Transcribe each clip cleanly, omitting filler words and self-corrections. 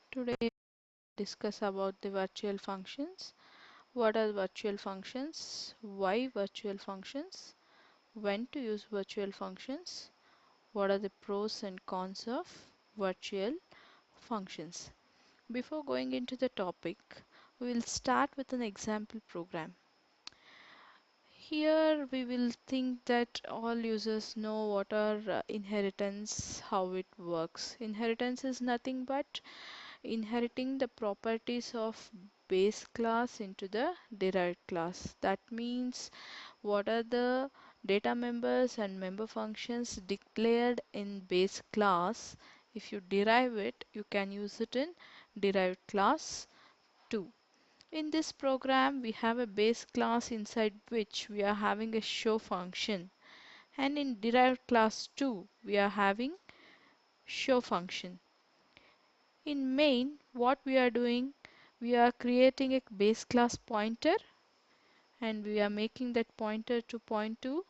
Today we discuss about the virtual functions. What are virtual functions? Why virtual functions? When to use virtual functions? What are the pros and cons of virtual functions? Before going into the topic, we will start with an example program. Here we will think that all users know what are inheritance, how it works. Inheritance is nothing but inheriting the properties of base class into the derived class. That means what are the data members and member functions declared in base class. If you derive it, you can use it in derived class too. In this program, we have a base class inside which we are having a show function, and in derived class 2 we are having show function. In main, what we are doing, we are creating a base class pointer and we are making that pointer to point to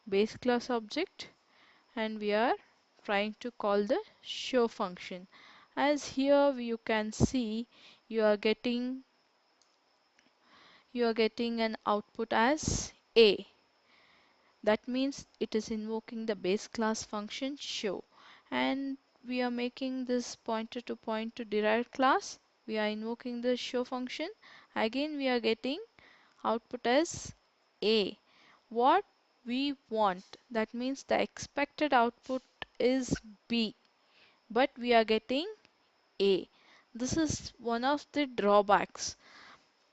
base class object, and we are trying to call the show function. As here you can see, you are getting an output as A. That means it is invoking the base class function show, and we are making this pointer to point to derived class. We are invoking the show function. Again we are getting output as A. What we want, that means the expected output is B, but we are getting A. This is one of the drawbacks,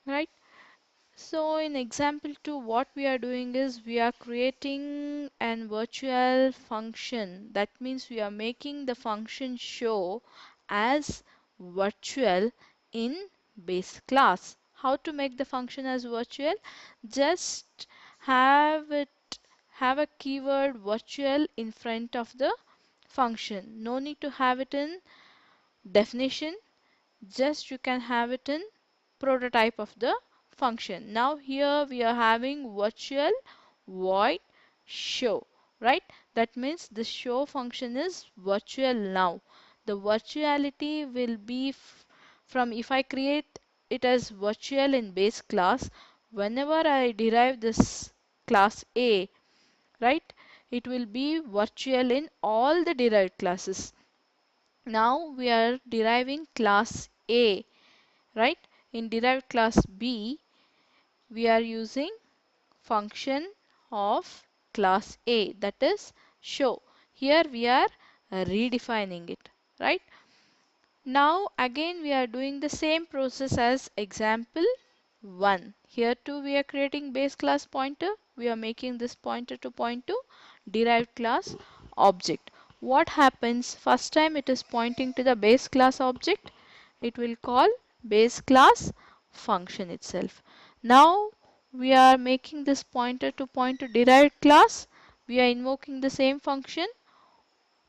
right? So in example 2, what we are doing is we are creating an virtual function. That means we are making the function show as virtual in base class. How to make the function as virtual? Just have a keyword virtual in front of the function. No need to have it in definition, just you can have it in prototype of the function. Now here we are having virtual void show, right? That means the show function is virtual now. The virtuality will be from, if I create it as virtual in base class, whenever I derive this class A, right, it will be virtual in all the derived classes. Now we are deriving class A, right? In derived class B, we are using function of class A, that is show. Here we are redefining it, right? Now again we are doing the same process as example 1. Here too we are creating base class pointer. We are making this pointer to point to derived class object. What happens? First time it is pointing to the base class object. It will call base class function itself. Now we are making this pointer to point to derived class. We are invoking the same function.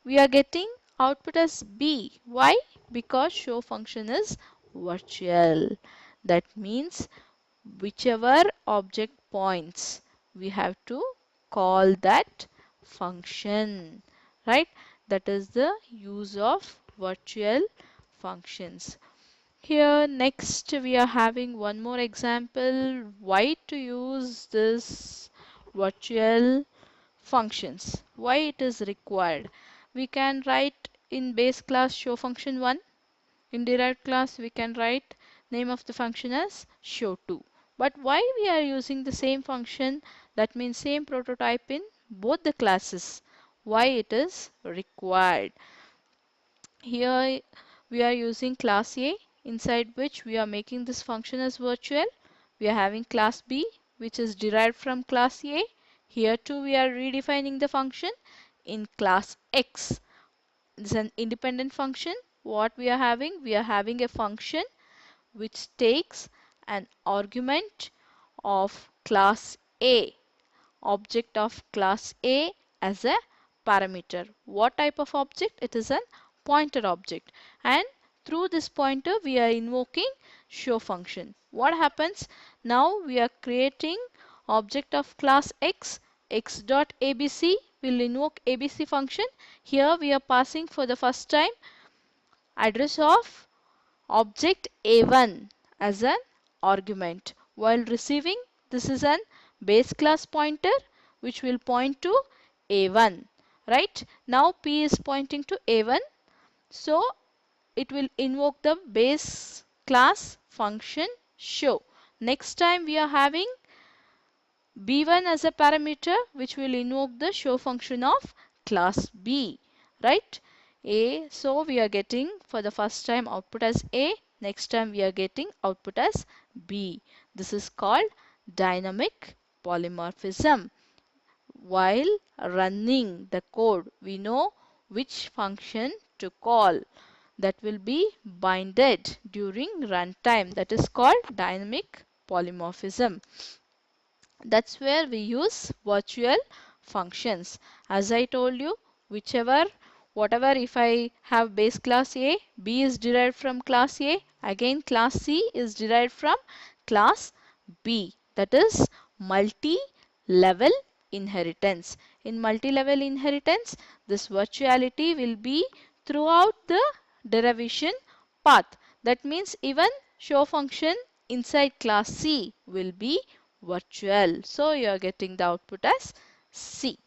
We are getting output as B. Why? Because show function is virtual. That means whichever object points, we have to call that function, right? That is the use of virtual functions. Here next we are having one more example, why to use this virtual functions, why it is required. We can write in base class show function 1. In derived class we can write name of the function as show2. But why we are using the same function, that means same prototype in both the classes? Why it is required? Here we are using class A, inside which we are making this function as virtual. We are having class B, which is derived from class A. Here too we are redefining the function. In class X, this is an independent function. What we are having? We are having a function which takes an argument of class A, object of class A as a parameter. What type of object? It is an pointer object, and through this pointer we are invoking show function. What happens? Now we are creating object of class X, x dot abc will invoke abc function. Here we are passing for the first time address of object A1 as an argument. While receiving, this is an base class pointer which will point to A1. Right? Now P is pointing to A1. So it will invoke the base class function show. Next time we are having B1 as a parameter which will invoke the show function of class B, right? A, so we are getting for the first time output as A, next time we are getting output as B. This is called dynamic polymorphism. While running the code, we know which function to call that will be binded during runtime. That is called dynamic polymorphism. That's where we use virtual functions. As I told you, whatever, if I have base class A, B is derived from class A, again class C is derived from class B. That is multi-level inheritance. In multi-level inheritance, this virtuality will be throughout the derivation path. That means even show function inside class C will be virtual. So you are getting the output as C.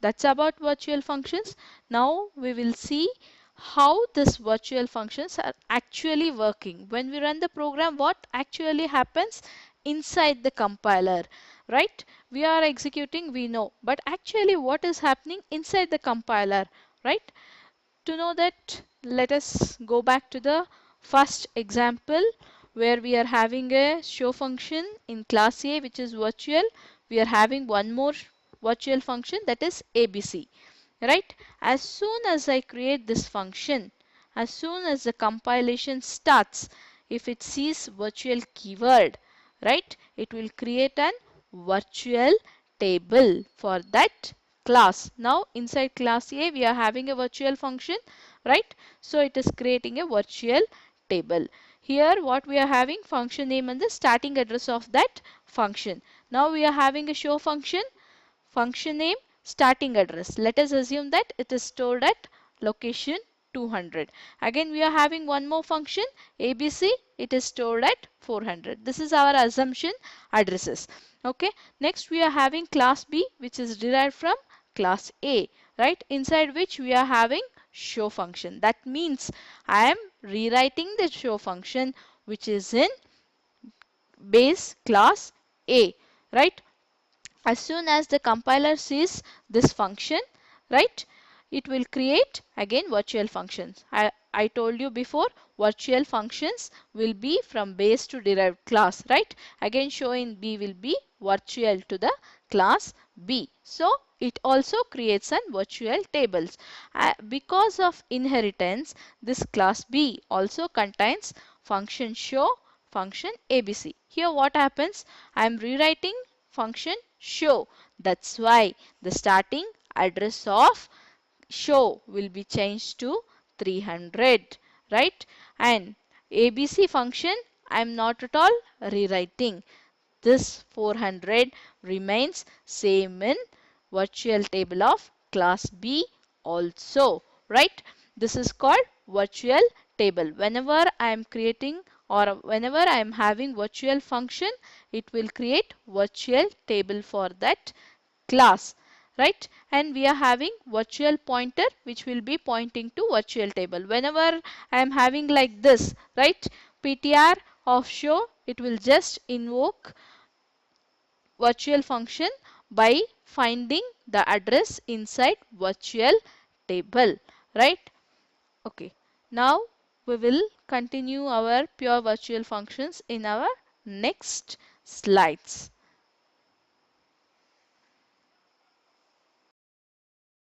That's about virtual functions. Now we will see how this virtual functions are actually working. When we run the program, what actually happens inside the compiler, right? We are executing, we know, but actually what is happening inside the compiler, right? To know that, let us go back to the first example where we are having a show function in class A which is virtual. We are having one more virtual function, that is ABC, right? As soon as I create this function, as soon as the compilation starts, if it sees virtual keyword, right, it will create an virtual table for that class. Now inside class A we are having a virtual function, right? So it is creating a virtual table. Here what we are having, function name and the starting address of that function. Now we are having a show function, function name, starting address. Let us assume that it is stored at location 200. Again we are having one more function ABC, it is stored at 400. This is our assumption addresses. Okay, next we are having class B which is derived from class A, right, inside which we are having show function. That means I am rewriting the show function which is in base class A, right? As soon as the compiler sees this function, right, it will create again virtual functions. I told you before, virtual functions will be from base to derived class, right? Again show in B will be virtual to the class B. So it also creates an virtual tables. Because of inheritance, this class B also contains function show, function ABC. Here what happens? I am rewriting function show. That's why the starting address of show will be changed to 300, right? And ABC function I am not at all rewriting. This 400 remains same in virtual table of class B also, right? This is called virtual table. Whenever I am creating or whenever I am having virtual function, it will create virtual table for that class, right? And we are having virtual pointer which will be pointing to virtual table. Whenever I am having like this, right, ptr of show, it will just invoke virtual function by finding the address inside virtual table, right? Okay, now we will continue our pure virtual functions in our next slides.